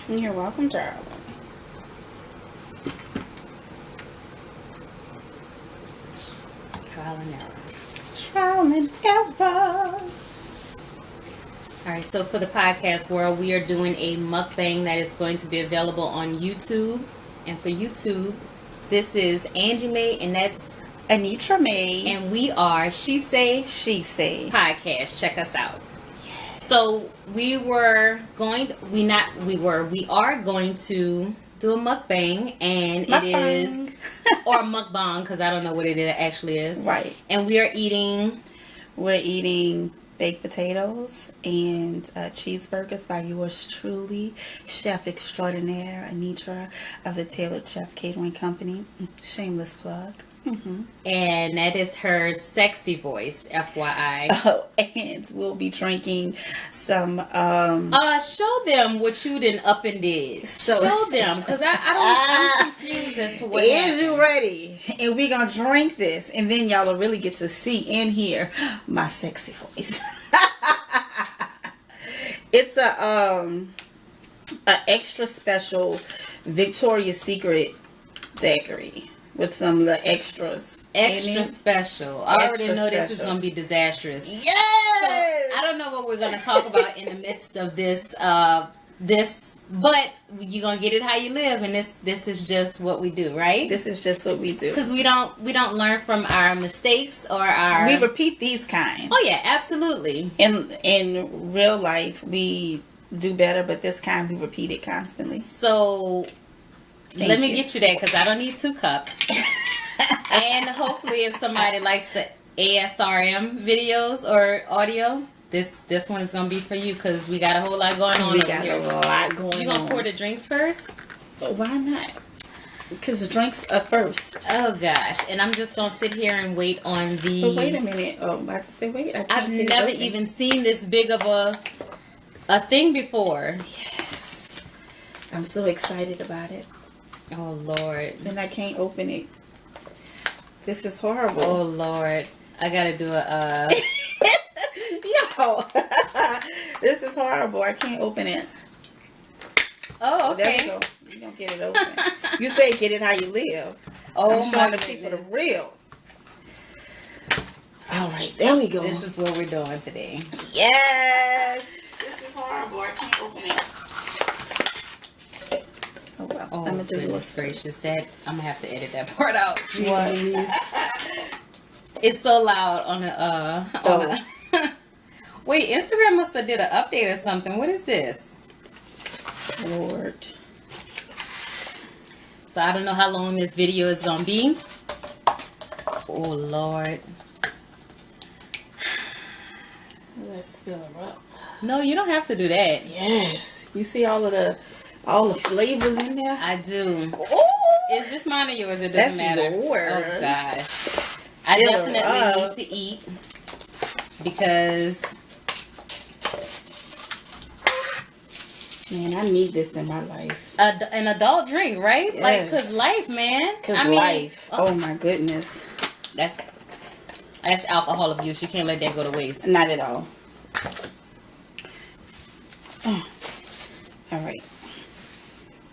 You're welcome, darling. Trial and error. Trial and error. All right, so for the podcast world, we are doing a mukbang that is going to be available on YouTube. And for YouTube, this is Angie May, and that's Anitra May. and we are She Say She Say Podcast. Check us out. So we are going to do a mukbang, and Mukbang. it is or mukbang because I don't know what it actually is. Right. And we are eating. We're eating baked potatoes and cheeseburgers by yours truly, Chef Extraordinaire Anitra of the Tailored Chef Catering Company. Shameless plug. Mm-hmm. And that is her sexy voice, FYI. Oh, and we'll be drinking some. Show them what you done up and did. Show them, because I'm confused as to what Is happened. you ready? And we gonna drink this, and then y'all will really get to see and hear my sexy voice. It's a extra special Victoria's Secret daiquiri with some little extras. Extra special. I already Extra know this is special. going to be disastrous. Yes. So, I don't know what we're going to talk about in the midst of this, but you're going to get it how you live, and this is just what we do, right? This is just what we do. Because we don't learn from our mistakes or our. We repeat these kinds. Oh yeah, absolutely. In real life, we do better, but this kind we repeat it constantly. So let me you. get you that because I don't need 2 cups. And hopefully, if somebody likes the ASRM videos or audio, this one is gonna be for you because we got a whole lot going on. We over got here. a lot going on. You gonna pour the drinks first? Why not? Because the drinks are first. Oh gosh! And I'm just gonna sit here and wait on the. But wait a minute. Oh, I'm about to say wait. I've never even seen this big of a thing before. Yes. I'm so excited about it. Oh Lord. And I can't open it. This is horrible. Oh Lord. I gotta do a Yo. This is horrible. I can't open it. Oh, There okay. we go. You don't get it open. You say get it how you live. Oh I'm showing my the people the goodness. real. All right, there we go. This is what we're doing today. Yes. This is horrible. I can't open it. Oh well. Oh I'm gonna do goodness this. gracious! That I'm gonna have to edit that part out. Jeez What? Louise. It's so loud on the Wait, Instagram must have did an update or something. What is this? Lord. So I don't know how long this video is gonna be. Oh Lord. Let's fill her up. No, you don't have to do that. Yes. You see all the flavors in there? I do. Ooh. Is this mine or yours? It That's doesn't matter. yours. Oh gosh. I Fill her definitely up. need to eat because Man, I need this in my life. an adult drink, right? Yes. Like, cause life, man. Cause life. oh, Oh my goodness. that's alcohol abuse. You can't let that go to waste. Not at all. Oh. All right.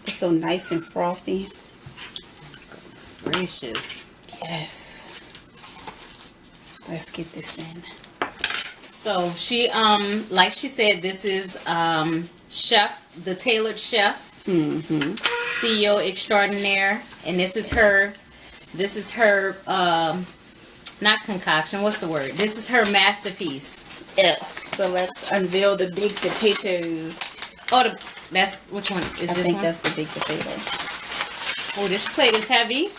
It's so nice and frothy. Gracious. Yes. Let's get this in. So she, like she said, this is Chef, the Tailored Chef, Mm-hmm. CEO Extraordinaire, and this is her, not concoction. What's the word? This is her masterpiece. Yes. So let's unveil the big potatoes. Oh, that's which one is I this think one? that's the big potato. Oh, this plate is heavy.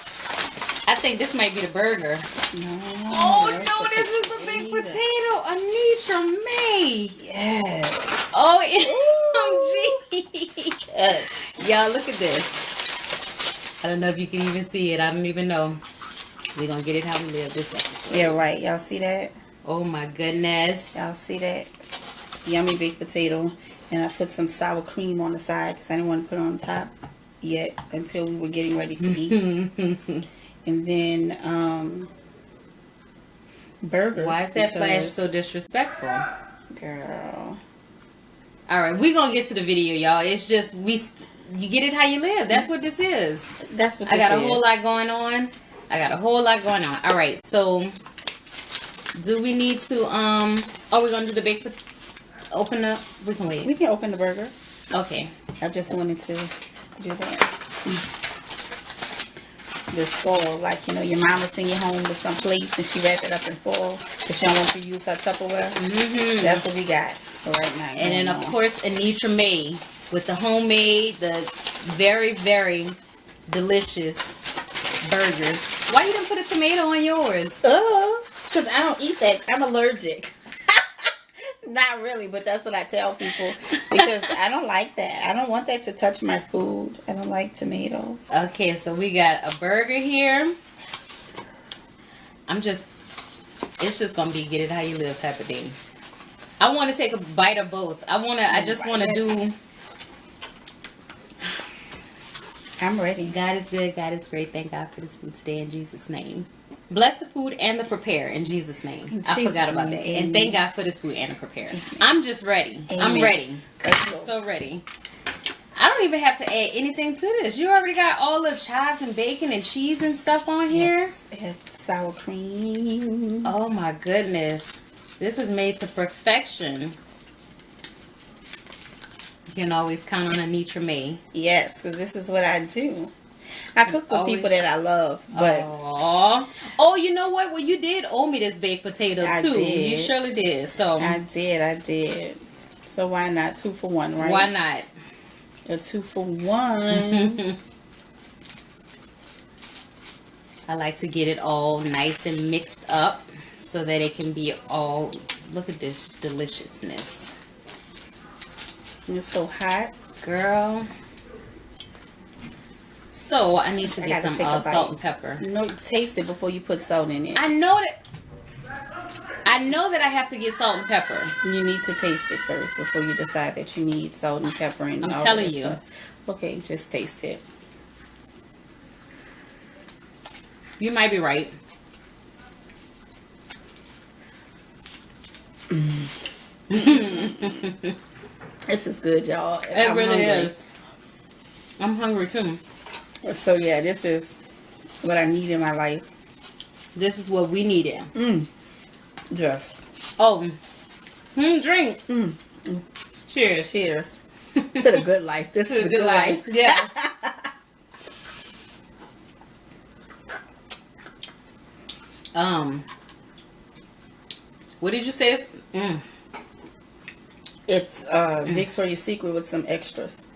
I think this might be the burger. No. Oh that's no, the this is the big potato. Anitra May. Yes. Oh, OMG. Yes. Y'all, look at this. I don't know if you can even see it. I don't even know. We're going to get it how we live this episode. Yeah, right. Y'all see that? Oh, my goodness. Y'all see that? Yummy baked potato. And I put some sour cream on the side because I didn't want to put it on top yet until we were getting ready to eat. And then burgers. Why is that flash so disrespectful? Girl. All right, we're gonna get to the video, y'all. It's just you get it how you live. That's what this is. That's what I got a whole lot going on. All right, so do we need to we're gonna do the baked open up? We can wait. We can open the burger. Okay. I just wanted to do that. This foil, like, you know, your mama send you home with some plates and she wrap it up in foil because she don't want you to use her Tupperware. That's what we got for right now. And then, of course, Anitra made with the homemade, the very, very delicious burgers. Why you didn't put a tomato on yours? Because I don't eat that. I'm allergic. Not really, but that's what I tell people because I don't like that. I don't want that to touch my food. I don't like tomatoes. Okay, so we got a burger here. It's just gonna be get it how you live type of thing. I want to take a bite of both. I just want to do. I'm ready. God is good. God is great. Thank God for this food today in Jesus' name. Bless the food and the prepare in Jesus' name. I forgot about that. And thank God for this food and the prepare. I'm just ready. Amen. I'm ready. I'm so ready. I don't even have to add anything to this. You already got all the chives and bacon and cheese and stuff on here. Yes, it has sour cream. Oh my goodness. This is made to perfection. You can always count on Anitra May. Yes, because this is what I do. I cook for people that I love, but oh, you know what? Well, you did owe me this baked potato too. Did. You surely did. So I did. So why not 2 for 1, right? Why not? A 2 for 1. I like to get it all nice and mixed up so that it can be all. Look at this deliciousness. It's so hot, girl. So I need to get some salt and pepper. You know, taste it before you put salt in it. I know that I have to get salt and pepper. You need to taste it first before you decide that you need salt and pepper. And I'm telling you. Stuff. Okay, just taste it. You might be right. This is good, y'all. It really is. I'm hungry too. So yeah, this is what I need in my life. This is what we needed. Just. Oh. Drink. Cheers. Cheers. To the good life. This is the good life. Yeah. What did you say? It's Victoria's Secret with some extras.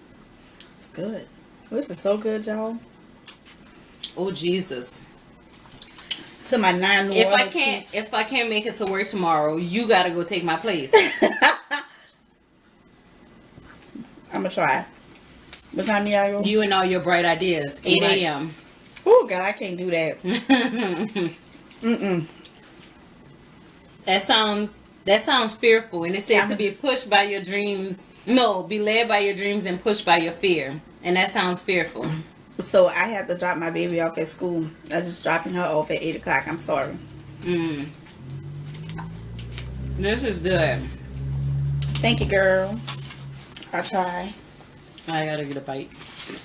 It's good. This is so good, y'all. Oh Jesus! To my 9 New Orleans peeps. If I can't make it to work tomorrow, you gotta go take my place. I'm gonna try. What time y'all? You and all your bright ideas. 8 a.m. Oh God, I can't do that. That sounds fearful, and it said to be pushed by your dreams. No, be led by your dreams and pushed by your fear, and that sounds fearful. So I have to drop my baby off at school. I'm just dropping her off at 8 o'clock. I'm sorry. This is good. Thank you, girl. I'll try. I gotta get a bite.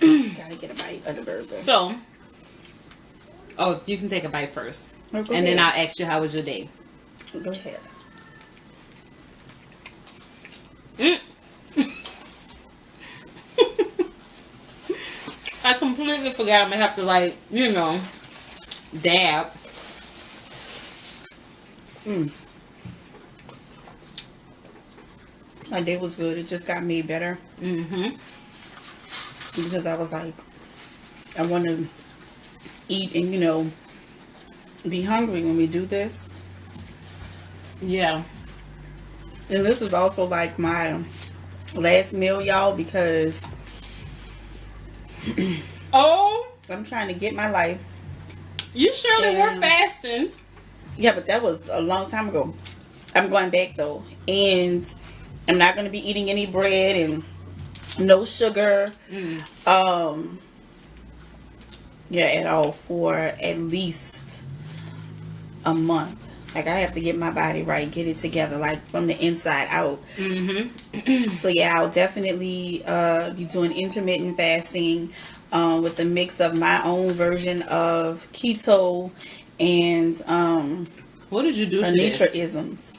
Gotta get a bite of the burger. So, you can take a bite first, and then I'll ask you how was your day. Go ahead. I completely forgot I'm gonna have to dab. My day was good. It just got made better. Because I was like, I want to eat and, be hungry when we do this. Yeah. And this is also like my last meal, y'all, because I'm trying to get my life. You surely were fasting. Yeah, but that was a long time ago. I'm going back though, and I'm not going to be eating any bread and no sugar. Yeah, at all for at least a month. Like, I have to get my body right, get it together, like from the inside out. So yeah, I'll definitely be doing intermittent fasting with a mix of my own version of keto and What did you do to this? Anitra-isms.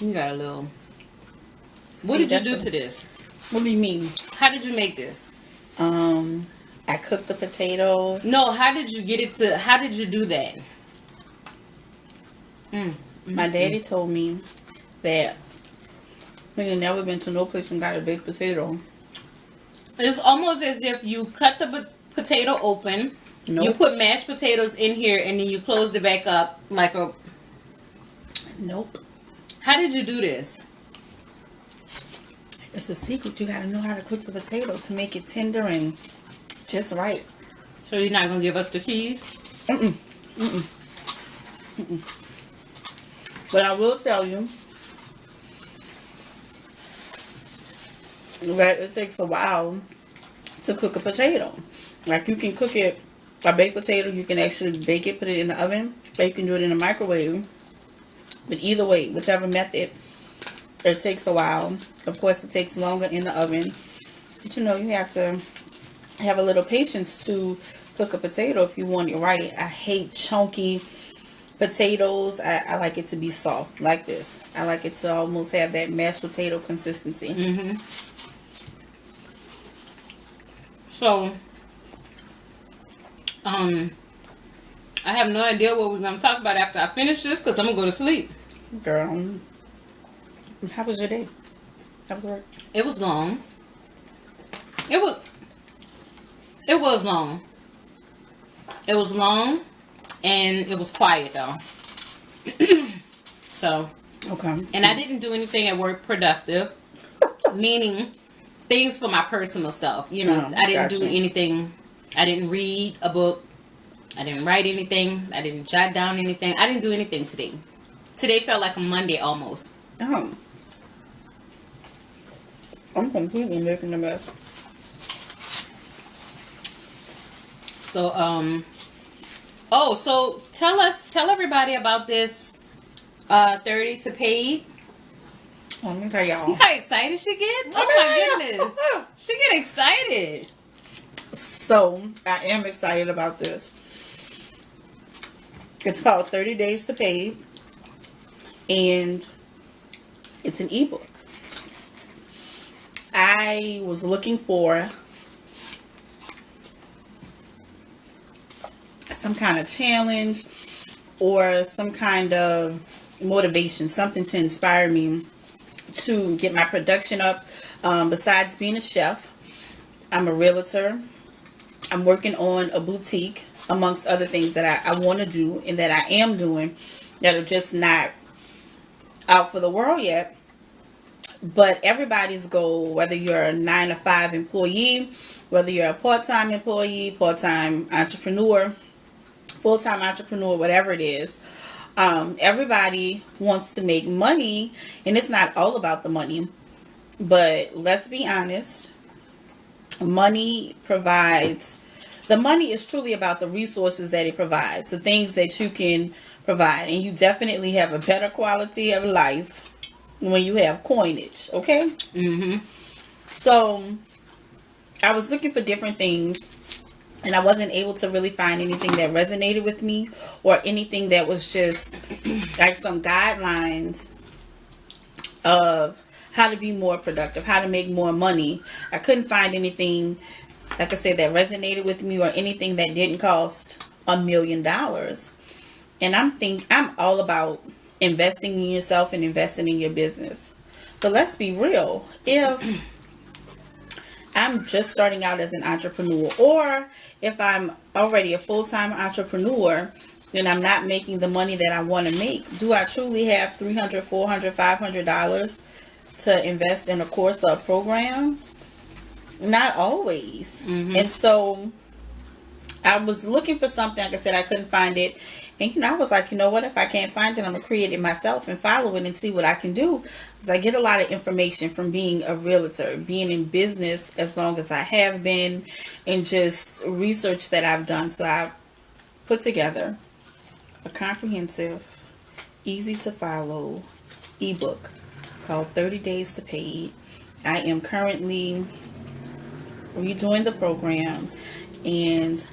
You got a little. What did you do to this? What do you mean? How did you make this? I cooked the potato. No, how did you get it to? How did you do that? My daddy told me that we had never been to no place and got a baked potato. It's almost as if you cut the potato open. Nope. You put mashed potatoes in here, and then you closed it back up like a. Nope. How did you do this? It's a secret. You gotta know how to cook the potato to make it tender and just right. So you're not gonna give us the keys? But I will tell you that it takes a while to cook a potato. Like, you can cook it, a baked potato, you can actually bake it, put it in the oven, or you can do it in the microwave. But either way, whichever method, it takes a while. Of course, it takes longer in the oven. But you know, you have to have a little patience to cook a potato if you want it right. I hate chunky potatoes. I like it to be soft, like this. I like it to almost have that mashed potato consistency. So, I have no idea what we're going to talk about after I finish this, because I'm going to go to sleep. Girl, how was your day? How was work? It was long. It was long. It was long, and it was quiet, though. So, Okay. and I didn't do anything at work productive, meaning things for my personal self. You know, I didn't do anything. I didn't read a book. I didn't write anything. I didn't jot down anything. I didn't do anything today. Today felt like a Monday almost. Oh. I'm completely making a mess. So, so tell everybody about this 30 to paid. Let me tell y'all. See how excited she get? Oh my goodness. She get excited. So, I am excited about this. It's called 30 Days to Paid. And it's an ebook. I was looking for some kind of challenge or some kind of motivation, something to inspire me to get my production up. Besides being a chef, I'm a realtor. I'm working on a boutique, amongst other things that I want to do and that I am doing that are just not out for the world yet. But everybody's goal, whether you're a 9-to-5 employee, whether you're a part-time employee, part-time entrepreneur, full-time entrepreneur, whatever it is, everybody wants to make money, and it's not all about the money. But let's be honest, money provides, the money is truly about the resources that it provides, the things that you can provide, and you definitely have a better quality of life when you have coinage, okay? So I was looking for different things, and I wasn't able to really find anything that resonated with me, or anything that was just like some guidelines of how to be more productive, how to make more money. I couldn't find anything, like I said, that resonated with me, or anything that didn't cost $1 million. And I'm all about investing in yourself and investing in your business. But let's be real. If I'm just starting out as an entrepreneur, or if I'm already a full-time entrepreneur and I'm not making the money that I want to make, do I truly have $300, $400, $500 to invest in a course or a program? Not always. And so I was looking for something. Like I said, I couldn't find it. And, I was like, you know what? If I can't find it, I'm going to create it myself and follow it and see what I can do. Because I get a lot of information from being a realtor, being in business as long as I have been, and just research that I've done. So I put together a comprehensive easy to follow ebook called 30 Days to Paid. I am currently redoing the program and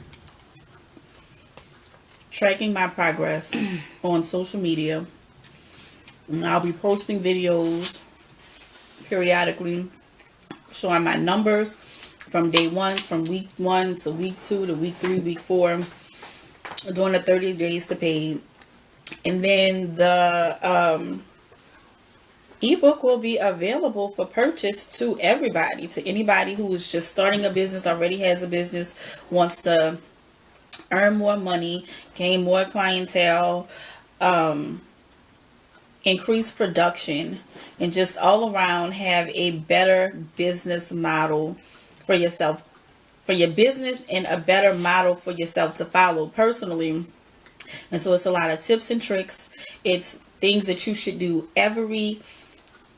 tracking my progress on social media. And I'll be posting videos periodically showing my numbers from day one, from week 1 to week 2 to week 3, week 4, during the 30 days to pay. And then the ebook will be available for purchase to everybody, to anybody who is just starting a business, already has a business, wants to earn more money, gain more clientele, increase production, and just all around have a better business model for yourself, for your business, and a better model for yourself to follow personally. And so it's a lot of tips and tricks. It's things that you should do every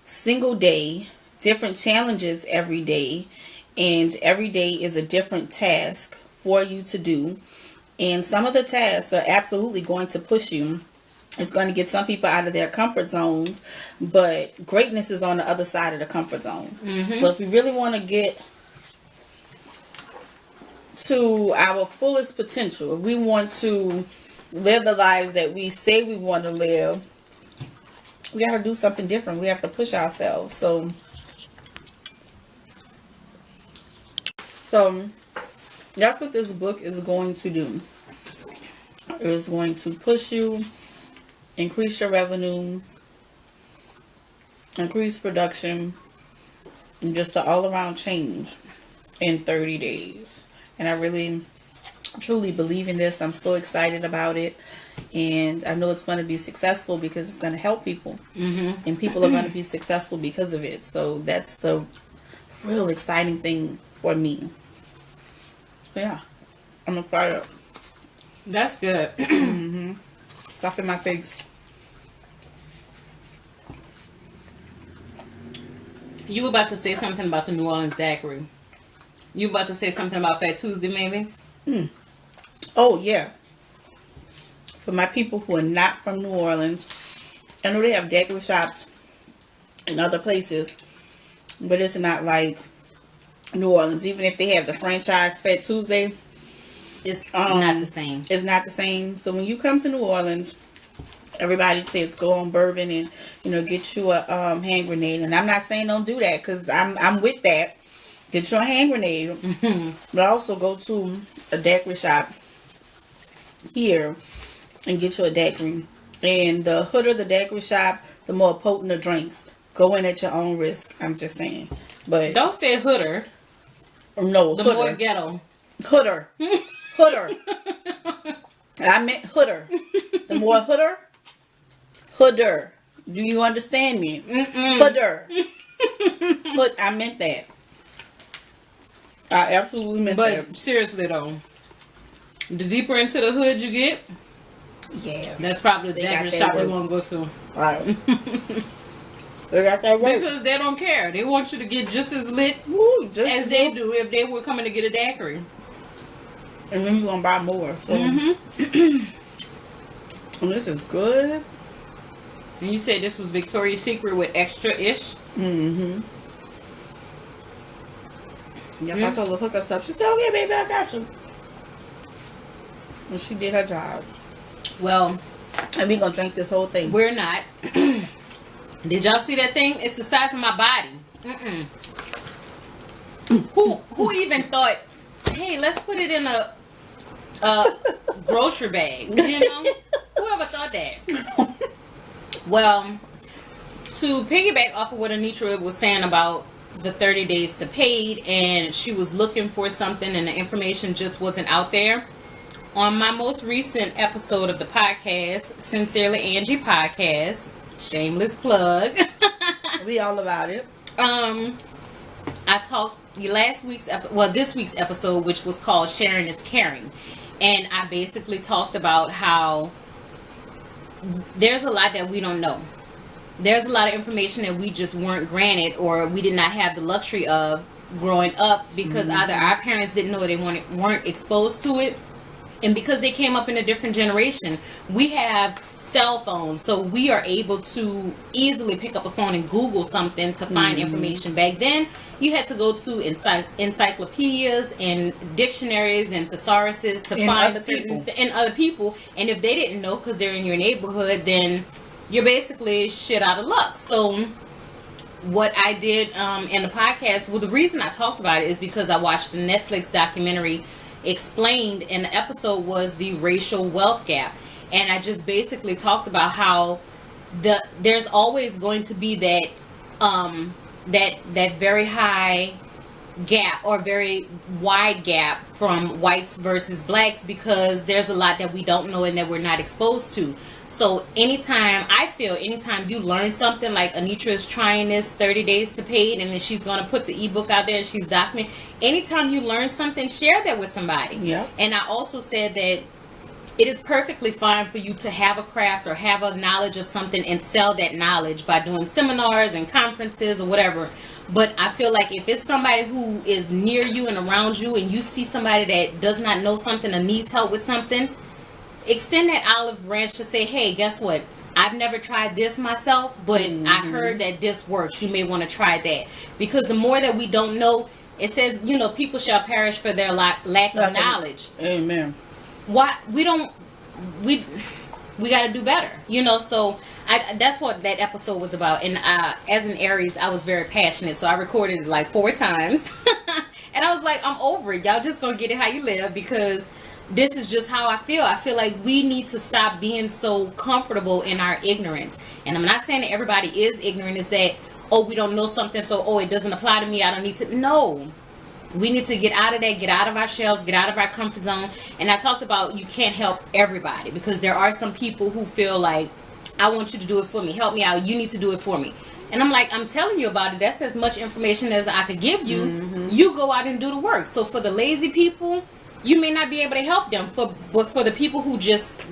single day, different challenges every day, and every day is a different task for you to do. And some of the tasks are absolutely going to push you. It's going to get some people out of their comfort zones, but greatness is on the other side of the comfort zone. So if we really want to get to our fullest potential, if we want to live the lives that we say we want to live, we got to do something different. We have to push ourselves. So that's what this book is going to do. It is going to push you, increase your revenue, increase production, and just an all-around change in 30 days. And I really, truly believe in this. I'm so excited about it. And I know it's going to be successful because it's going to help people. And people are going to be successful because of it. So that's the real exciting thing for me. Yeah, I'm excited. That's good. Stuff in my face. You were about to say something about the New Orleans daiquiri. You about to say something about Fat Tuesday, maybe? Oh, yeah. For my people who are not from New Orleans, I know they have daiquiri shops in other places, but it's not like New Orleans. Even if they have the franchise Fat Tuesday, it's not the same. It's not the same. So when you come to New Orleans, everybody says go on bourbon and, get you a hand grenade. And I'm not saying don't do that, because I'm with that. Get you a hand grenade. But also go to a daiquiri shop here and get you a daiquiri. And the hooder the daiquiri shop, the more potent the drinks. Go in at your own risk. I'm just saying. But don't say hooder. No, the hooder. more ghetto. Hooder. Hooder. I meant hooder. The more hooder. Hooder. Do you understand me? Hooder. Hood. I meant that. I absolutely meant that. But seriously though, the deeper into the hood you get, yeah, that's probably the daiquiri shop they want to go to. Right. They got that work. Because they don't care. They want you to get just as lit as they do if they were coming to get a daiquiri. And then you're going to buy more. So. And this is good. And you said this was Victoria's Secret with extra-ish? Yep, I told her to hook us up. She said, okay, baby, I got you. And she did her job. Well, and we going to drink this whole thing. We're not. Did y'all see that thing? It's the size of my body. Who even thought, hey, let's put it in a grocery bag? Whoever thought that? Well, to piggyback off of what Anitra was saying about the 30 days to paid, and she was looking for something and the information just wasn't out there. On my most recent episode of the podcast, Sincerely Angie podcast, shameless plug. We all about it. I talked this week's episode, which was called Sharing is Caring. And I basically talked about how there's a lot that we don't know. There's a lot of information that we just weren't granted, or we did not have the luxury of growing up, because either our parents didn't know, they weren't exposed to it, And because they came up in a different generation, we have cell phones, so we are able to easily pick up a phone and Google something to find information. Back then, you had to go to encyclopedias and dictionaries and thesauruses to find other people. And if they didn't know because they're in your neighborhood, then you're basically shit out of luck. So what I did in the podcast, well, the reason I talked about it is because I watched the Netflix documentary Explained, and the episode was the racial wealth gap. And I just basically talked about how there's always going to be that that very high gap or very wide gap from whites versus blacks, because there's a lot that we don't know and that we're not exposed to. So anytime you learn something, like Anitra is trying this 30 days to paid, and then she's going to put the ebook out there and she's documenting. Anytime you learn something, share that with somebody. Yeah. And I also said that it is perfectly fine for you to have a craft or have a knowledge of something and sell that knowledge by doing seminars and conferences or whatever. But I feel like if it's somebody who is near you and around you, and you see somebody that does not know something or needs help with something, extend that olive branch to say, hey, guess what? I've never tried this myself, but I heard that this works. You may want to try that. Because the more that we don't know, it says, people shall perish for their lack of knowledge. Amen. Why we got to do better, so that's what that episode was about. And as an Aries, I was very passionate, so I recorded it like 4 times. And I was like, I'm over it. Y'all just gonna get it how you live, because this is just how I feel. I feel like we need to stop being so comfortable in our ignorance. And I'm not saying that everybody is ignorant. Is that, we don't know something, so it doesn't apply to me, I don't need to. No, we need to get out of that, get out of our shells, get out of our comfort zone. And I talked about you can't help everybody, because there are some people who feel like, I want you to do it for me, help me out, you need to do it for me. And I'm like, I'm telling you about it. That's as much information as I could give you. You go out and do the work. So for the lazy people, you may not be able to help them. But for the people who just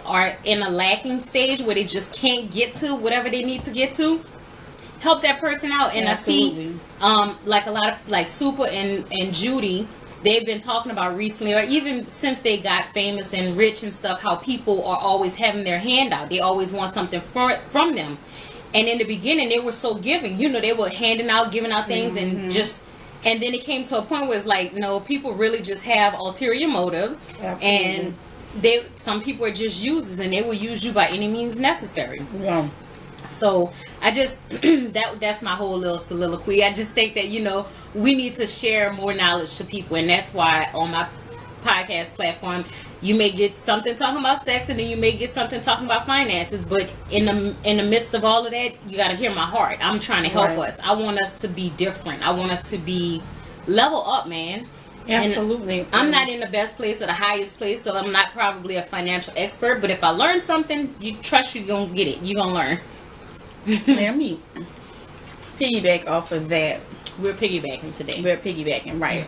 are in a lacking stage where they just can't get to whatever they need to get to, help that person out. And Absolutely. I see like a lot of, like Super and Judy, they've been talking about recently, or even since they got famous and rich and stuff, how people are always having their hand out. They always want something from them. And in the beginning, they were so giving. They were giving out things, and then it came to a point where it's like, no, people really just have ulterior motives. Absolutely. And some people are just users, and they will use you by any means necessary. Yeah. So I just that's my whole little soliloquy. I just think that we need to share more knowledge to people, and that's why on my podcast platform you may get something talking about sex, and then you may get something talking about finances. But in the midst of all of that, you got to hear my heart. I'm trying to help us. I want us to be different. I want us to be level up, man. Absolutely. And I'm not in the best place or the highest place, so I'm not probably a financial expert. But if I learn something, you're gonna get it. You're gonna learn. Let me piggyback off of that. We're piggybacking today. We're piggybacking, right?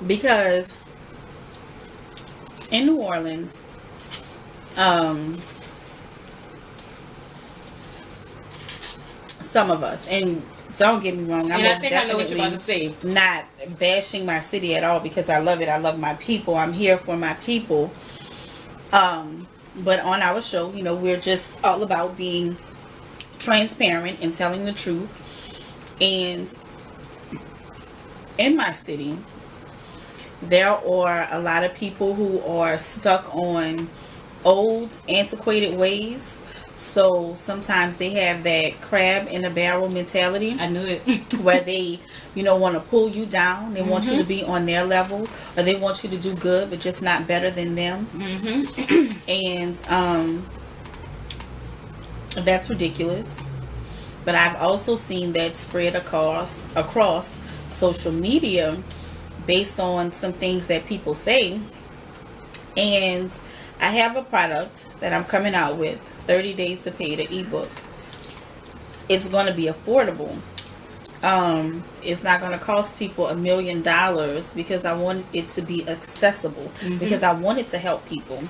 Because in New Orleans, some of us, and don't get me wrong, I think I know what you're about to say. Not bashing my city at all, because I love it. I love my people. I'm here for my people. But on our show, we're just all about being transparent and telling the truth. And in my city, there are a lot of people who are stuck on old, antiquated ways. So sometimes they have that crab in a barrel mentality. I knew it. Where they, want to pull you down. They want you to be on their level, or they want you to do good, but just not better than them. And that's ridiculous. But I've also seen that spread across social media based on some things that people say. And I have a product that I'm coming out with, 30 Days to Pay, the ebook. It's going to be affordable. It's not going to cost people $1 million, because I want it to be accessible, because I want it to help people.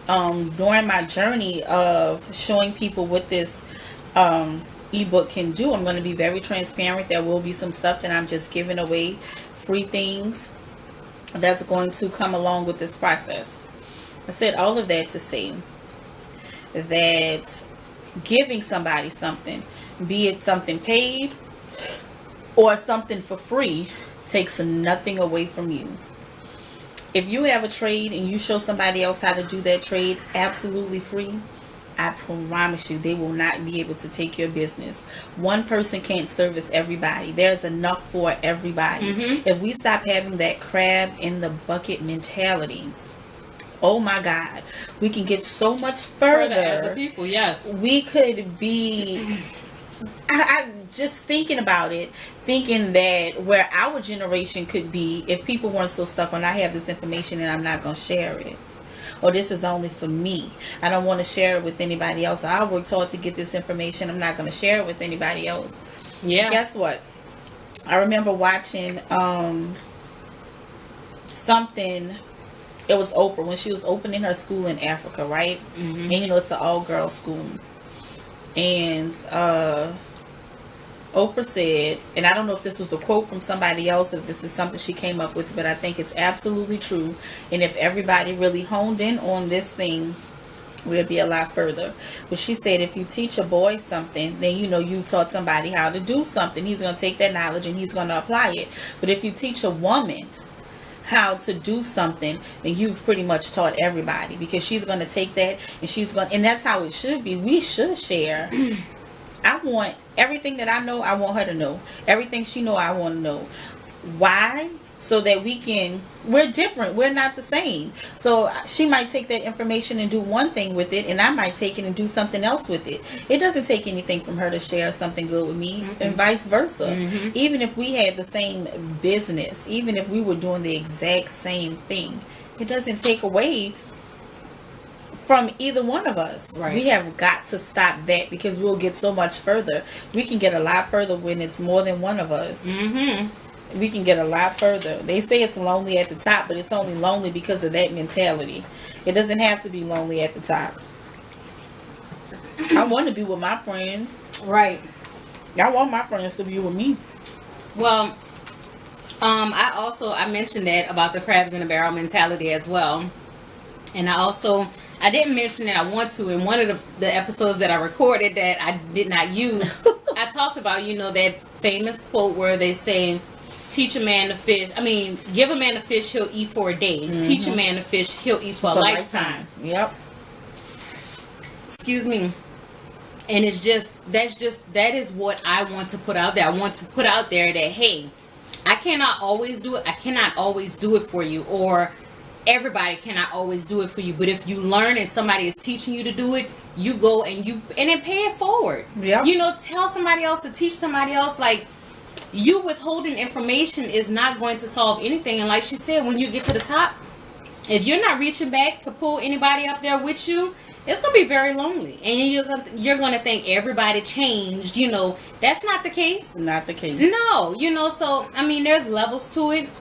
During my journey of showing people what this ebook can do, I'm going to be very transparent. There will be some stuff that I'm just giving away, free things, that's going to come along with this process. I said all of that to say that giving somebody something, be it something paid or something for free, takes nothing away from you. If you have a trade and you show somebody else how to do that trade absolutely free, I promise you they will not be able to take your business. One person can't service everybody. There's enough for everybody. If we stop having that crab in the bucket mentality, oh my God, we can get so much further as a people. Yes, we could be. I just thinking about it, thinking that where our generation could be if people weren't so stuck on, I have this information and I'm not going to share it, or this is only for me, I don't want to share it with anybody else, I worked hard to get this information, I'm not going to share it with anybody else. Yeah. Guess what? I remember watching something. It was Oprah when she was opening her school in Africa, right? And you know, it's an all-girls school. And Oprah said, and I don't know if this was the quote from somebody else, if this is something she came up with, but I think it's absolutely true. And if everybody really honed in on this thing, we'll be a lot further. But she said, if you teach a boy something, then you know you've taught somebody how to do something. He's going to take that knowledge and he's going to apply it. But if you teach a woman how to do something, then you've pretty much taught everybody, because she's going to take that and that's how it should be. We should share. I want everything that I know, I want her to know. Everything she know, I want to know. Why? So that we're different. We're not the same. So she might take that information and do one thing with it, and I might take it and do something else with it. It doesn't take anything from her to share something good with me, and vice versa. Even if we had the same business, even if we were doing the exact same thing, it doesn't take away from either one of us. Right. We have got to stop that, because we'll get so much further. We can get a lot further when it's more than one of us. We can get a lot further. They say it's lonely at the top, but it's only lonely because of that mentality. It doesn't have to be lonely at the top. I want to be with my friends. Right. I want my friends to be with me. Well, I mentioned that about the crabs in a barrel mentality as well. And I didn't mention that, I want to, in one of the episodes that I recorded that I did not use. I talked about, that famous quote where they say, teach a man to fish. Give a man a fish, he'll eat for a day. Teach a man to fish, he'll eat for a lifetime. Yep. Excuse me. And that is what I want to put out there. I want to put out there that, hey, I cannot always do it. I cannot always do it for you, or everybody cannot always do it for you. But if you learn and somebody is teaching you to do it, you go and then pay it forward. Yeah. Tell somebody else to teach somebody else. Like, you withholding information is not going to solve anything. And like she said, when you get to the top, if you're not reaching back to pull anybody up there with you, it's going to be very lonely. And you're going to think everybody changed. That's not the case. Not the case. No. So, there's levels to it.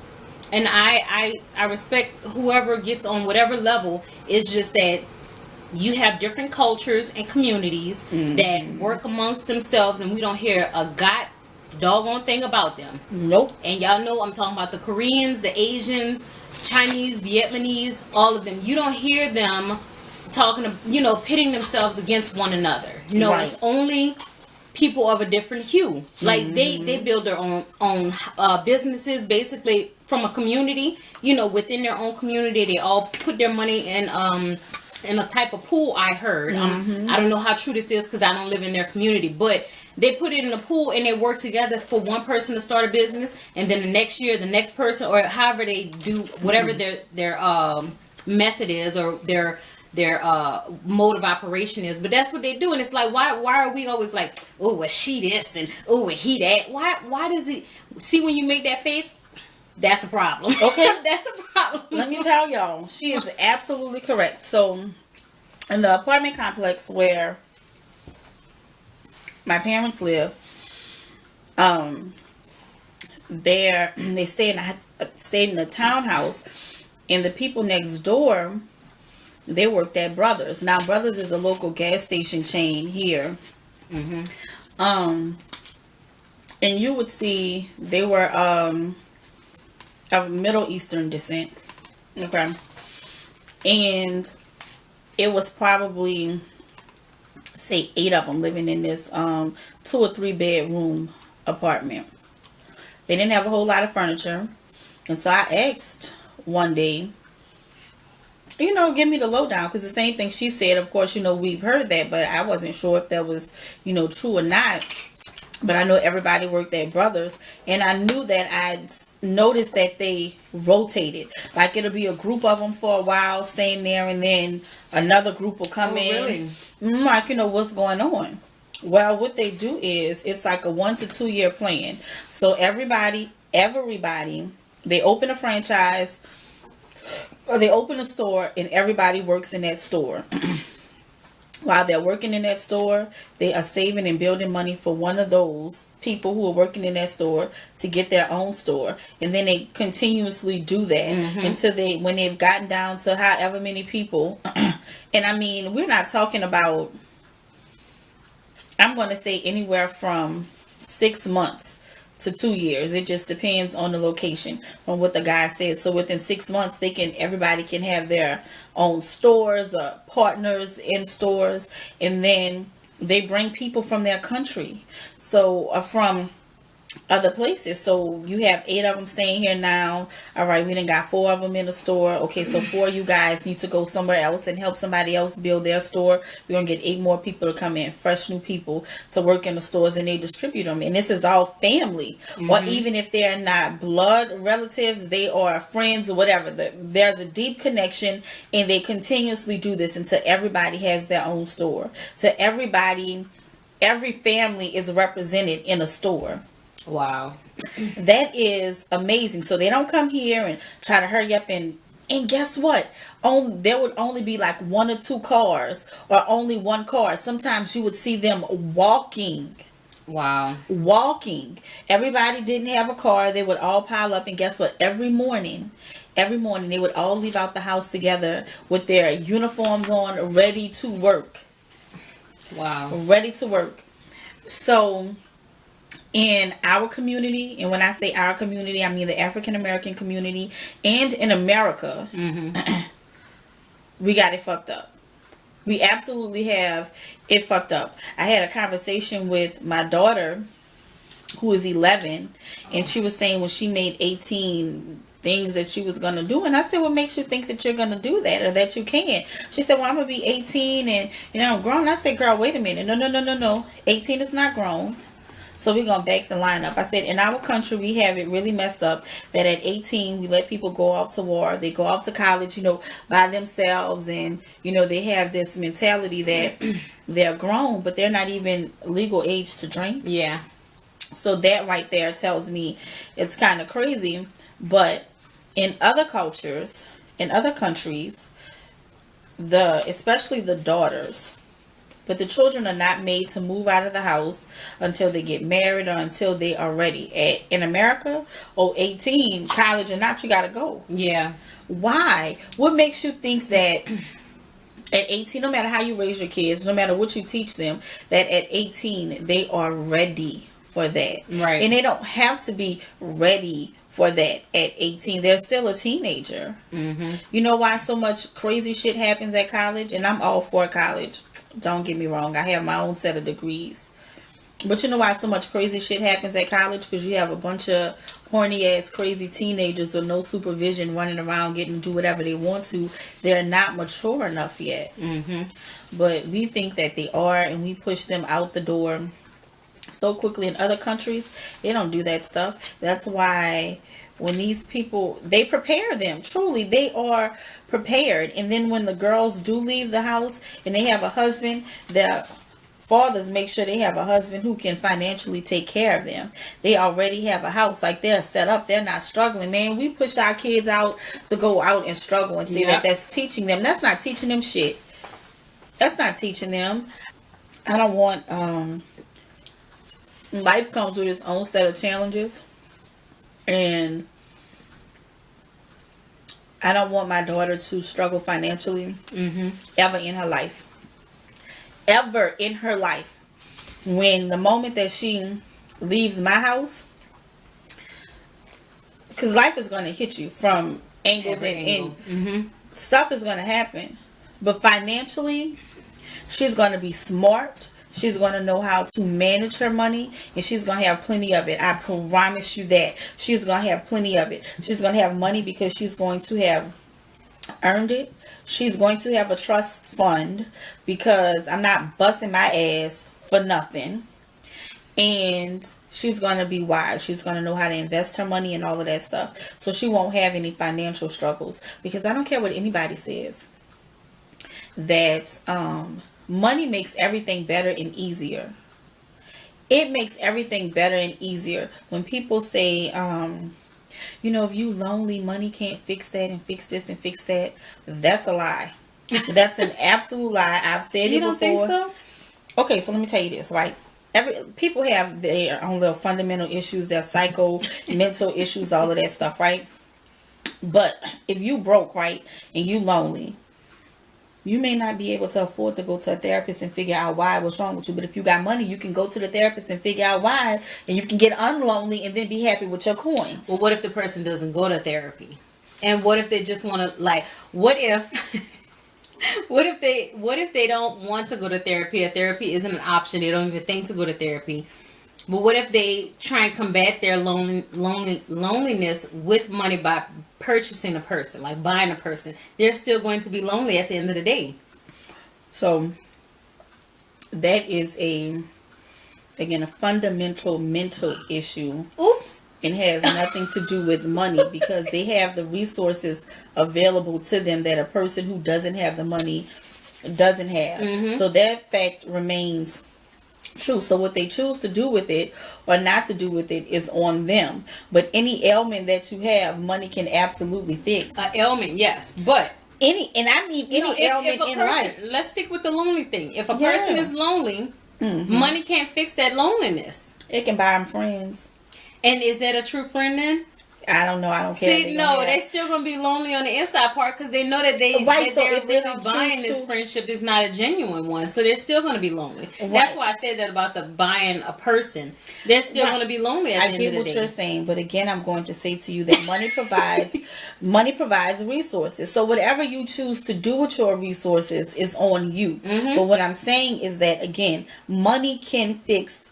And I respect whoever gets on whatever level. It's just that you have different cultures and communities that work amongst themselves, and we don't hear a doggone thing about them. Nope. And y'all know I'm talking about the Koreans, the Asians, Chinese, Vietnamese, all of them. You don't hear them talking, pitting themselves against one another. Right. It's only people of a different hue. Like they build their own businesses basically from a community. Within their own community, they all put their money in a type of pool. I heard. I don't know how true this is because I don't live in their community, but they put it in a pool and they work together for one person to start a business, and then the next year the next person, or however they do whatever their method is, or their mode of operation is. But that's what they do. And it's like, why are we always like, oh, well, she this and oh, well, he that? Why does it see when you make that face? That's a problem. Okay. That's a problem. Let me tell y'all, she is absolutely correct. So in the apartment complex where my parents live, they stayed in a townhouse, and the people next door, they worked at Brothers. Now Brothers is a local gas station chain here. And you would see they were of Middle Eastern descent. Okay. And it was probably, say, 8 of them living in this 2 or 3 bedroom apartment. They didn't have a whole lot of furniture. And so I asked one day, give me the lowdown, because the same thing she said, of course, we've heard that, but I wasn't sure if that was, true or not. But I know everybody worked at Brothers, and I knew that I'd noticed that they rotated. Like, it'll be a group of them for a while staying there, and then another group will come in. Really? Like, what's going on? Well, what they do is, it's like a 1 to 2 year plan. So everybody, they open a franchise, or they open a store, and everybody works in that store. While they're working in that store, they are saving and building money for one of those people who are working in that store to get their own store. And then they continuously do that until when they've gotten down to however many people. And I mean, we're not talking about, I'm going to say anywhere from 6 months to 2 years. It just depends on the location, from what the guy said. So within 6 months, everybody can have their own stores or partners in stores, and then they bring people from their country, so from other places. So you have 8 of them staying here now. All right, we done got 4 of them in the store. Okay, so 4 of you guys need to go somewhere else and help somebody else build their store. We're gonna get 8 more people to come in, fresh new people to work in the stores, and they distribute them. And this is all family, or even if they're not blood relatives, they are friends or whatever. There's a deep connection, and they continuously do this until everybody has their own store. So every family is represented in a store. Wow. That is amazing. So they don't come here and try to hurry up and guess what? There would only be like 1 or 2 cars, or only 1 car. Sometimes you would see them walking. Wow. Walking. Everybody didn't have a car. They would all pile up, and guess what? Every morning they would all leave out the house together with their uniforms on, ready to work. Wow. Ready to work. So in our community, and when I say our community, I mean the African American community, and in America, we got it fucked up. We absolutely have it fucked up. I had a conversation with my daughter, who is 11, and she was saying when she made 18 things that she was going to do, and I said, what makes you think that you're going to do that, or that you can? She said, well, I'm going to be 18 and I'm grown. I said, girl, wait a minute. No. 18 is not grown. So we're going to back the line up. I said, in our country, we have it really messed up that at 18, we let people go off to war. They go off to college, by themselves. And, they have this mentality that they're grown, but they're not even legal age to drink. Yeah. So that right there tells me it's kind of crazy. But in other cultures, in other countries, especially the daughters, but the children are not made to move out of the house until they get married or until they are ready. In America, 18, college or not, you got to go. Yeah. Why? What makes you think that at 18, no matter how you raise your kids, no matter what you teach them, that at 18, they are ready for that? Right. And they don't have to be ready for that at 18. They're still a teenager. You know why so much crazy shit happens at college? And I'm all for college. Don't get me wrong. I have my own set of degrees. But you know why so much crazy shit happens at college? Because you have a bunch of horny ass crazy teenagers with no supervision running around getting to do whatever they want to. They're not mature enough yet. But we think that they are, and we push them out the door so quickly. In other countries, they don't do that stuff. That's why when these people, they prepare them. Truly, they are prepared. And then when the girls do leave the house and they have a husband, their fathers make sure they have a husband who can financially take care of them. They already have a house. Like, they're set up. They're not struggling. Man, we push our kids out to go out and struggle and say that's teaching them. That's not teaching them shit. That's not teaching them. I don't want, life comes with its own set of challenges, and I don't want my daughter to struggle financially ever in her life. Ever in her life. When the moment that she leaves my house, because life is going to hit you from angles and stuff is going to happen. But financially, she's going to be smart. She's going to know how to manage her money, and she's going to have plenty of it. I promise you that. She's going to have plenty of it. She's going to have money because she's going to have earned it. She's going to have a trust fund because I'm not busting my ass for nothing. And she's going to be wise. She's going to know how to invest her money and all of that stuff. So she won't have any financial struggles. Because I don't care what anybody says. That money makes everything better and easier. It makes everything better and easier. When people say, you know, if you lonely, money can't fix that and fix this and fix that. That's a lie. That's an absolute lie. I've said it before. You don't think so? Okay, so let me tell you this, right? People have their own little fundamental issues, their mental issues, all of that stuff, right? But if you broke, right, and you lonely, you may not be able to afford to go to a therapist and figure out why, what's wrong with you. But if you got money, you can go to the therapist and figure out why, and you can get unlonely and then be happy with your coins. Well, what if the person doesn't go to therapy? And what if they just want to, like, what if what if they don't want to go to therapy, or therapy isn't an option, they don't even think to go to therapy? But what if they try and combat their loneliness with money by purchasing a person, like buying a person? They're still going to be lonely at the end of the day. So that is a fundamental mental issue. Oops. It has nothing to do with money, because they have the resources available to them that a person who doesn't have the money doesn't have. So that fact remains true. So what they choose to do with it or not to do with it is on them. But any ailment that you have, money can absolutely fix. An ailment, yes, but any ailment in life. Let's stick with the lonely thing. If a person is lonely, money can't fix that loneliness. It can buy them friends. And is that a true friend then? I don't know. I don't care. See, no, they still gonna be lonely on the inside part, because they know that they're really buying this friendship is not a genuine one. So they're still gonna be lonely. Right. That's why I said that about the buying a person. They're still gonna be lonely at the end of the day. I get what you're saying, but again, I'm going to say to you that money provides resources. So whatever you choose to do with your resources is on you. But what I'm saying is that, again, money can fix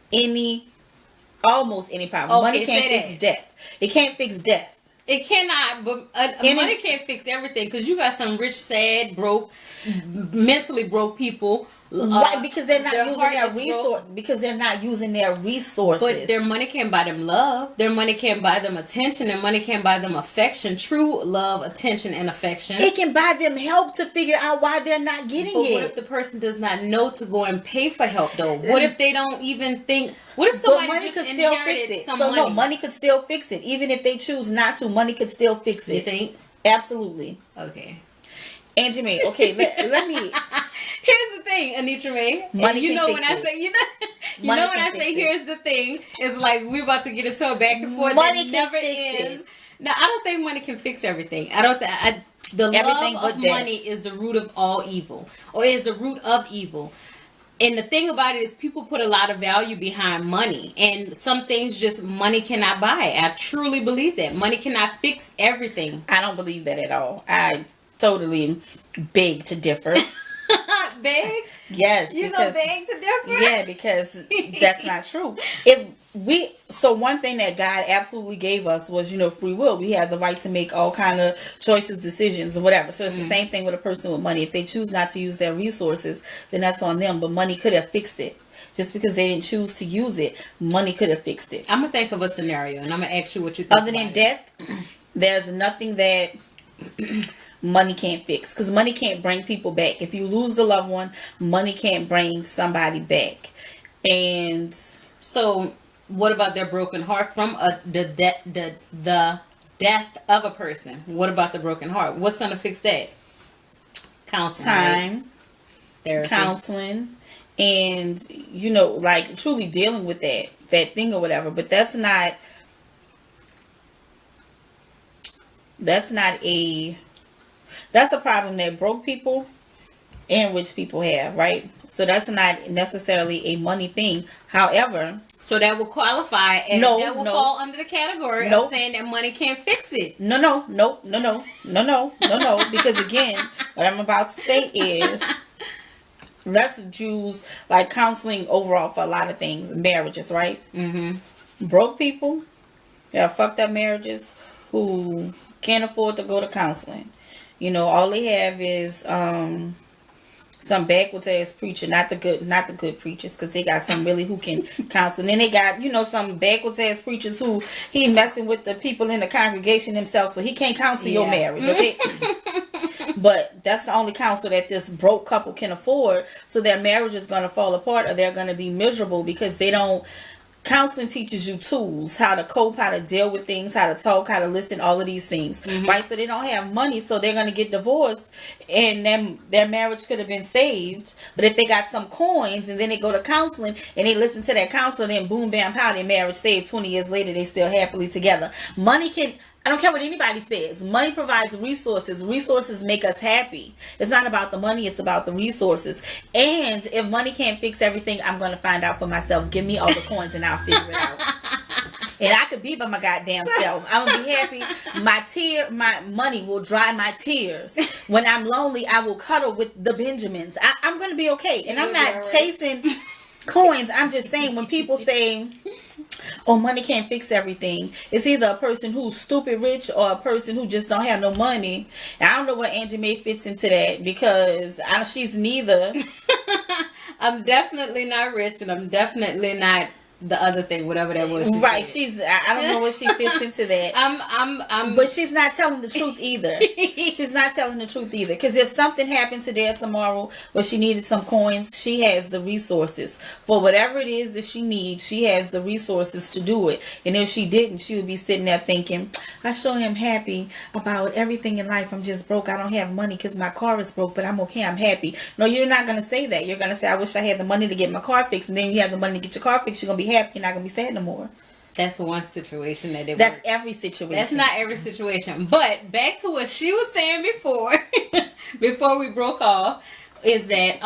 almost any problem. Money can't fix death. It can't fix death. It cannot, but money can't fix everything, because you got some rich, sad, broke, mentally broke people. Right, because they're not using their resource. Because they're not using their resources. But their money can't buy them love. Their money can't buy them attention. Their money can't buy them affection. True love, attention, and affection. It can buy them help to figure out why they're not getting it. But what if the person does not know to go and pay for help, though? What if they don't even think? What if somebody just inherited some money? No, money could still fix it. Even if they choose not to, money could still fix it. You think? Absolutely. Okay. Angie Mae, okay, let me. Here's the thing, Anitra Mae. Money you know can when fix I say, you know when I say here's the thing, it's like we're about to get into a back and forth money that never ends. Now, I don't think money can fix everything. The love of money is the root of all evil, or is the root of evil. And the thing about it is, people put a lot of value behind money, and some things just money cannot buy. I truly believe that money cannot fix everything. I don't believe that at all. I totally beg to differ. Beg? Yes. You gonna beg to differ? Yeah, because that's not true. So one thing that God absolutely gave us was, free will. We have the right to make all kind of choices, decisions, or whatever. So it's the same thing with a person with money. If they choose not to use their resources, then that's on them. But money could have fixed it. Just because they didn't choose to use it, money could have fixed it. I'm gonna think of a scenario, and I'm gonna ask you what you think. Other than death, there's nothing that money can't fix, because money can't bring people back. If you lose the loved one, money can't bring somebody back. And so, what about their broken heart from the death of a person? What about the broken heart? What's going to fix that? Counseling, time, right? Therapy, counseling, and like truly dealing with that thing or whatever. But that's not a problem that broke people and rich people have, right? So that's not necessarily a money thing. However, so that will qualify as that will fall under the category of saying that money can't fix it. No. Because again, what I'm about to say is, let's choose like counseling overall for a lot of things, marriages, right? Broke people, have fucked up marriages, who can't afford to go to counseling. You know, all they have is some backwards ass preacher, not the good preachers, because they got some really who can counsel. And then they got, you know, some backwards ass preachers who he messing with the people in the congregation himself, so he can't counsel your marriage, okay? But that's the only counsel that this broke couple can afford, so their marriage is going to fall apart, or they're going to be miserable because they don't. Counseling teaches you tools, how to cope, how to deal with things, how to talk, how to listen, all of these things, right? So they don't have money, so they're going to get divorced, and then their marriage could have been saved. But if they got some coins and then they go to counseling and they listen to that counselor, then boom, bam, pow, their marriage saved. 20 years later, they still happily together. Money can... I don't care what anybody says. Money provides resources. Resources make us happy. It's not about the money. It's about the resources. And if money can't fix everything, I'm going to find out for myself. Give me all the coins and I'll figure it out. And I could be by my goddamn self. I'm going to be happy. My money will dry my tears. When I'm lonely, I will cuddle with the Benjamins. I'm going to be okay. And I'm not chasing coins. I'm just saying, when people say... oh, money can't fix everything. It's either a person who's stupid rich or a person who just don't have no money. And I don't know what Angie Mae fits into that, because she's neither. I'm definitely not rich, and I'm definitely not the other thing, whatever that was. Right, I don't know what she fits into that. But she's not telling the truth either. She's not telling the truth either. Because if something happened today or tomorrow where she needed some coins, she has the resources. For whatever it is that she needs, she has the resources to do it. And if she didn't, she would be sitting there thinking, I sure am happy about everything in life. I'm just broke. I don't have money because my car is broke, but I'm okay. I'm happy. No, you're not going to say that. You're going to say, I wish I had the money to get my car fixed. And then you have the money to get your car fixed, you're going to be happy. You're not gonna be sad no more. That's one situation that it that's works. Every situation. That's not every situation. But back to what she was saying before we broke off, is that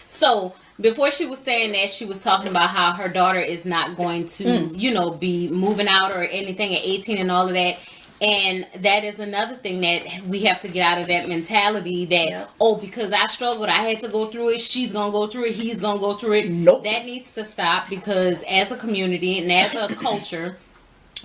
so before she was saying that, she was talking about how her daughter is not going to be moving out or anything at 18 and all of that. And that is another thing that we have to get out of that mentality that, because I struggled, I had to go through it, she's going to go through it, he's going to go through it. Nope. That needs to stop, because as a community and as a culture,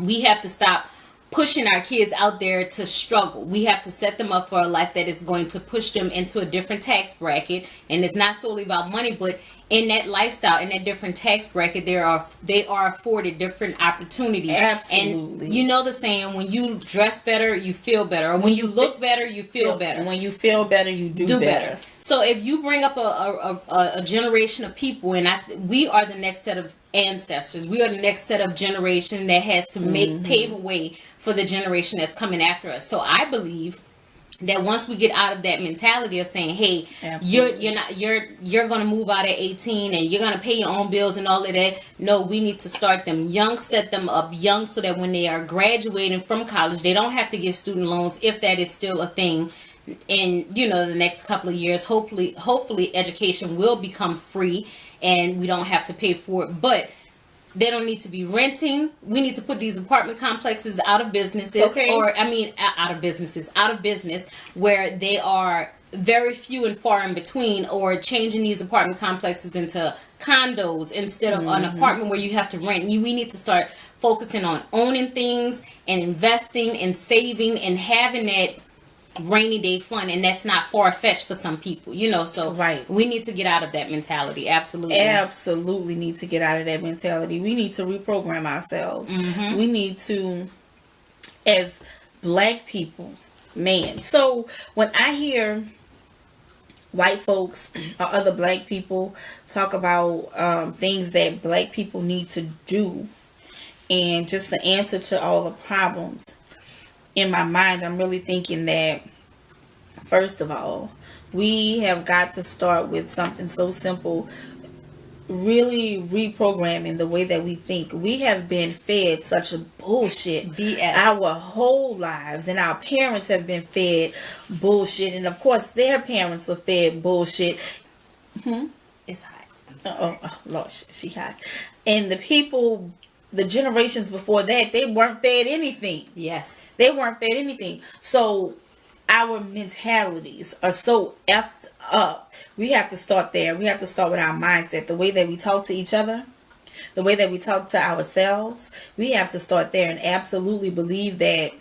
we have to stop pushing our kids out there to struggle. We have to set them up for a life that is going to push them into a different tax bracket. And it's not solely about money, but in that lifestyle, in that different tax bracket, they are afforded different opportunities. Absolutely. And you know the saying, when you dress better, you feel better. Or when you look better, you feel better. And when you feel better, you do better. So if you bring up a generation of people, and we are the next set of ancestors, we are the next set of generation that has to pave a way for the generation that's coming after us. So I believe that once we get out of that mentality of saying, hey, you're going to move out at 18 and you're going to pay your own bills and all of that. No, we need to start them young, set them up young, so that when they are graduating from college, they don't have to get student loans, if that is still a thing. In the next couple of years, hopefully education will become free and we don't have to pay for it. But they don't need to be renting. We need to put these apartment complexes out of businesses, out of business, where they are very few and far in between, or changing these apartment complexes into condos instead of an apartment where you have to rent. We need to start focusing on owning things and investing and saving and having that rainy day fun, and that's not far-fetched for some people, so right. We need to get out of that mentality. Absolutely need to get out of that mentality. We need to reprogram ourselves. We need to, as black people, so when I hear white folks or other black people talk about things that black people need to do, and just the answer to all the problems, in my mind, I'm really thinking that, first of all, we have got to start with something so simple. really reprogramming the way that we think. We have been fed such a bullshit BS our whole lives, and our parents have been fed bullshit, and of course their parents were fed bullshit. It's hot. Oh Lord, she hot. And the generations before that, they weren't fed anything. Yes. They weren't fed anything. So our mentalities are so effed up. We have to start there. We have to start with our mindset. The way that we talk to each other, the way that we talk to ourselves, we have to start there and absolutely believe that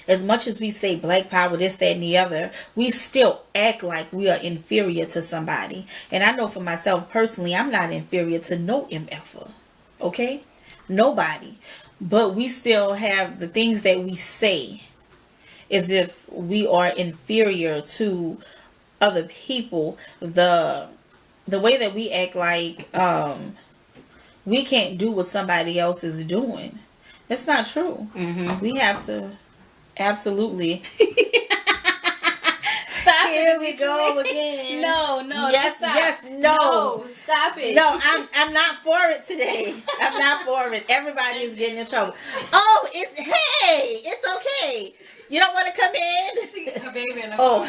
as much as we say black power, this, that, and the other, we still act like we are inferior to somebody. And I know for myself personally, I'm not inferior to no MFer. Okay? Nobody. But we still have the things that we say as if we are inferior to other people. The way that we act like we can't do what somebody else is doing. That's not true. We have to absolutely. Stop Here it. we go again. No, Yes, stop. yes, no. No, stop it. No, I'm not for it today. I'm not for it. Everybody is getting in trouble. Oh, it's okay. You don't want to come in? She got her baby in the car.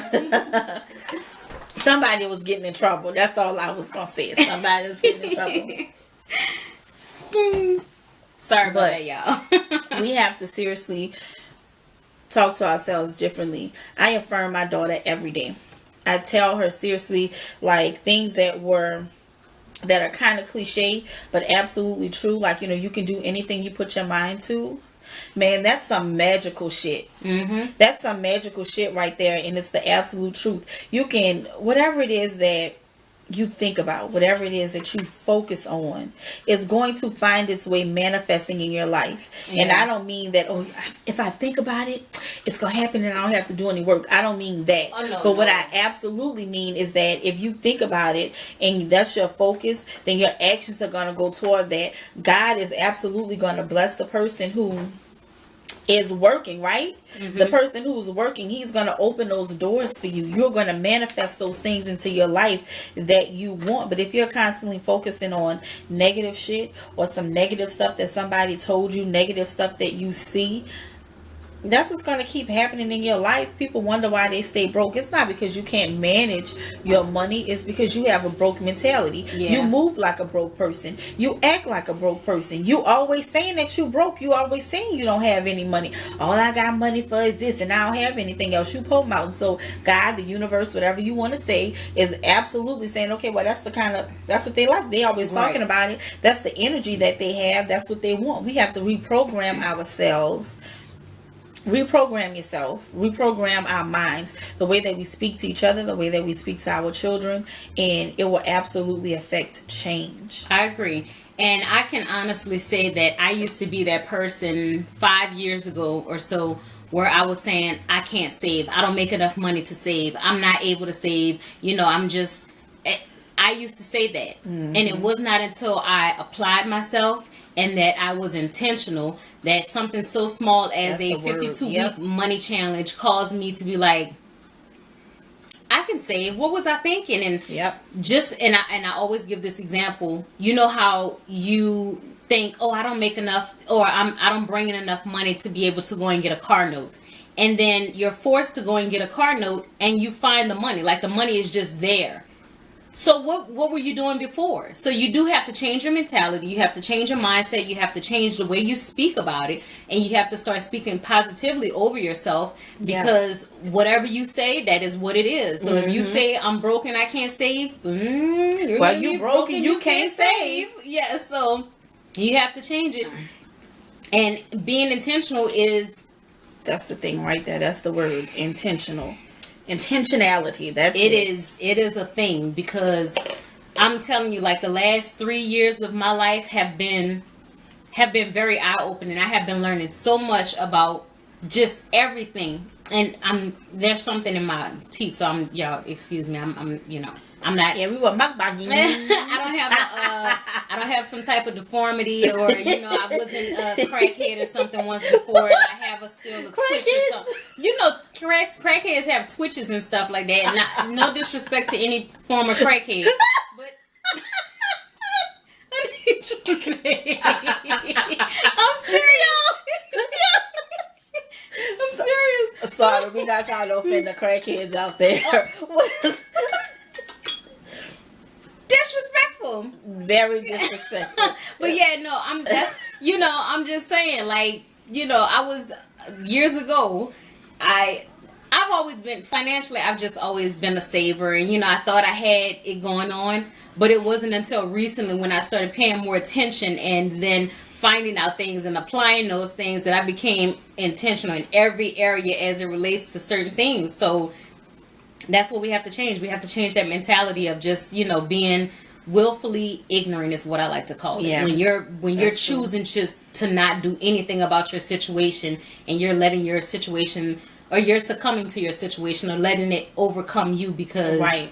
Somebody was getting in trouble. That's all I was gonna say. Somebody was getting in trouble. Sorry about that, y'all. We have to seriously talk to ourselves differently. I affirm my daughter every day. I tell her seriously, like, things that are kind of cliche, but absolutely true. Like, you can do anything you put your mind to. Man, that's some magical shit. That's some magical shit right there, and it's the absolute truth. You can, whatever it is that you think about, whatever it is that you focus on, is going to find its way manifesting in your life. Yeah. And I don't mean that, if I think about it, it's going to happen and I don't have to do any work. I don't mean that. What I absolutely mean is that if you think about it and that's your focus, then your actions are going to go toward that. God is absolutely going to bless the person who is working, right? The person who's working, he's going to open those doors for you. You're going to manifest those things into your life that you want. But if you're constantly focusing on negative shit or some negative stuff that somebody told you, negative stuff that you see, that's what's going to keep happening in your life. People wonder why they stay broke. It's not because you can't manage your money. It's because you have a broke mentality. Yeah. You move like a broke person. You act like a broke person. You always saying that you broke. You always saying you don't have any money. All I got money for is this and I don't have anything else. You poke out. And so God, the universe, whatever you want to say, is absolutely saying, okay, well, that's what they like. They always talking about it. That's the energy that they have. That's what they want. We have to reprogram ourselves. Reprogram yourself, reprogram our minds, the way that we speak to each other, the way that we speak to our children, and it will absolutely affect change. I agree. And I can honestly say that I used to be that person 5 years ago or so where I was saying, I can't save. I don't make enough money to save. I'm not able to save. I used to say that. And it was not until I applied myself and that I was intentional that something so small as a 52-week money challenge caused me to be like, I can save. What was I thinking? And I always give this example. You know how you think, I don't make enough, or I don't bring in enough money to be able to go and get a car note. And then you're forced to go and get a car note and you find the money. Like the money is just there. So what were you doing before? So you do have to change your mentality. You have to change your mindset. You have to change the way you speak about it. And you have to start speaking positively over yourself, because whatever you say, that is what it is. So if you say, I'm broken, I can't save. You broken, you can't save. Yes, so you have to change it. And being intentional is... That's the thing right there. That's the word, intentional. Intentionality. That's it. It is a thing, because I'm telling you, like, the last 3 years of my life have been very eye-opening. I have been learning so much about just everything. And there's something in my teeth, so y'all excuse me. I'm not. Yeah, we were mukbanging. I don't have some type of deformity, or I wasn't a crackhead or something once before, and I have still a twitch or something. Crackheads have twitches and stuff like that. No disrespect to any former crackhead, but truly. I'm serious. I'm serious. Sorry, we're not trying to offend the crackheads out there. What is Disrespectful. very disrespectful. But yeah, no, I'm just saying, like, I was years ago, I've always been financially, I've just always been a saver, and I thought I had it going on, but it wasn't until recently when I started paying more attention and then finding out things and applying those things that I became intentional in every area as it relates to certain things. So that's what we have to change. We have to change that mentality of just, being willfully ignorant is what I like to call it. Yeah. When you're choosing just to not do anything about your situation, and you're letting your situation, or you're succumbing to your situation, or letting it overcome you, because Right.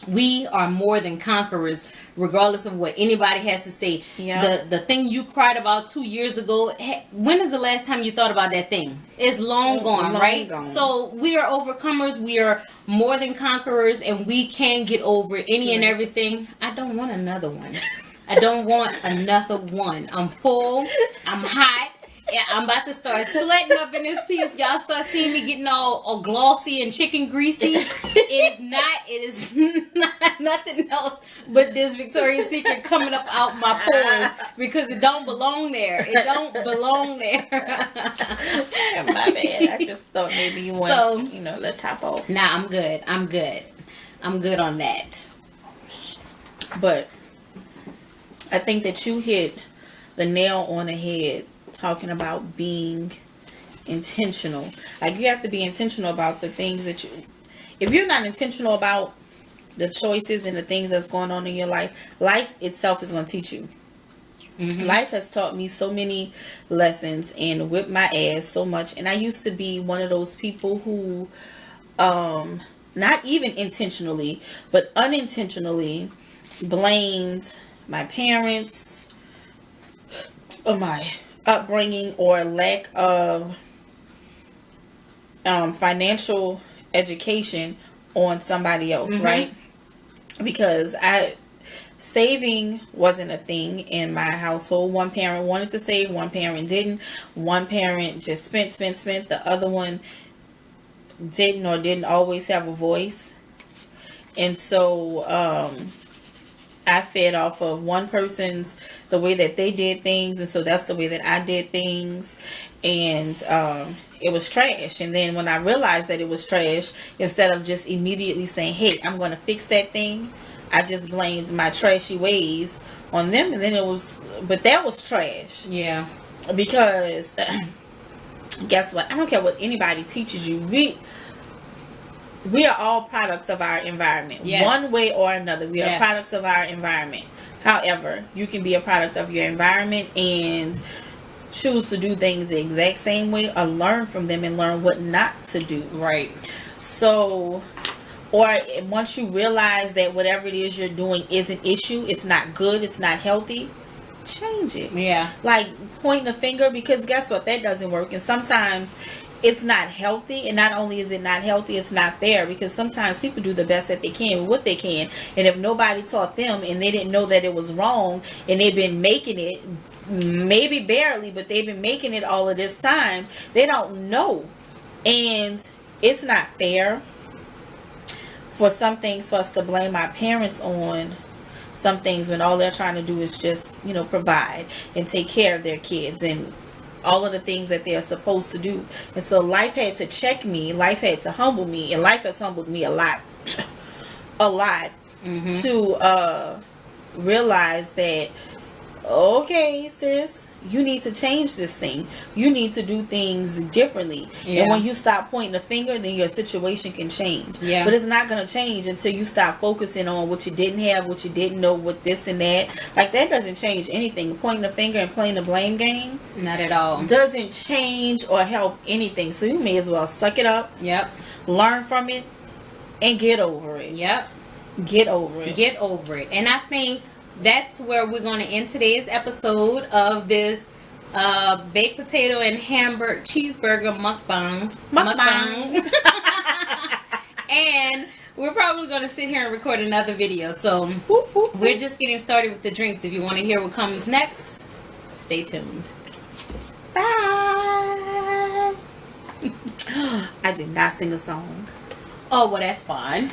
we are more than conquerors, regardless of what anybody has to say. Yeah. The thing you cried about 2 years ago, when is the last time you thought about that thing? It's long gone, right? Gone. So we are overcomers. We are more than conquerors, and we can get over any and everything. I don't want another one. I don't want another one. I'm full. I'm hot. Yeah, I'm about to start sweating up in this piece. Y'all start seeing me getting all glossy and chicken greasy. It is not nothing else but this Victoria's Secret coming up out my pores, because it don't belong there. It don't belong there. My bad. I just thought maybe you want, the top off. Nah, I'm good. I'm good on that. But I think that you hit the nail on the head, talking about being intentional. Like, you have to be intentional about the things that if you're not intentional about the choices and the things that's going on in your life itself is going to teach you. Mm-hmm. Life has taught me so many lessons and whipped my ass so much. And I used to be one of those people who, not even intentionally, but unintentionally blamed my parents, or my upbringing, or lack of financial education on somebody else. Mm-hmm. Right? Because saving wasn't a thing in my household. One parent wanted to save, one parent didn't. One parent just spent. The other one didn't always have a voice. And so I fed off of one person's, the way that they did things, and so that's the way that I did things, and it was trash. And then when I realized that it was trash, instead of just immediately saying, hey, I'm going to fix that thing, I just blamed my trashy ways on them, and then but that was trash. Yeah. Because guess what? I don't care what anybody teaches you. We are all products of our environment. Yes. One way or another. We are products of our environment. However, you can be a product of your environment and choose to do things the exact same way, or learn from them and learn what not to do. Right. So, or once you realize that whatever it is you're doing is an issue, it's not good, it's not healthy, change it. Yeah. Like pointing a finger, because guess what? That doesn't work. And sometimes it's not healthy, and not only is it not healthy, it's not fair, because sometimes people do the best that they can with what they can, and if nobody taught them and they didn't know that it was wrong, and they've been making it, maybe barely, but they've been making it all of this time, they don't know. And it's not fair for some things for us to blame our parents on some things when all they're trying to do is just, provide and take care of their kids and all of the things that they're supposed to do. And so life had to check me, life had to humble me, and life has humbled me a lot mm-hmm. to realize that, okay, sis, you need to change this thing. You need to do things differently. Yeah. And when you stop pointing the finger, then your situation can change. Yeah. But it's not going to change until you stop focusing on what you didn't have, what you didn't know, what this and that. Like, that doesn't change anything. Pointing the finger and playing the blame game, not at all, doesn't change or help anything. So you may as well suck it up. Yep. Learn from it and get over it. Yep. Get over it. Get over it. And I think that's where we're going to end today's episode of this baked potato and cheeseburger mukbang. And We're probably going to sit here and record another video. So we're just getting started with the drinks. If you want to hear what comes next, stay tuned. Bye. I did not sing a song. Oh, well, that's fine.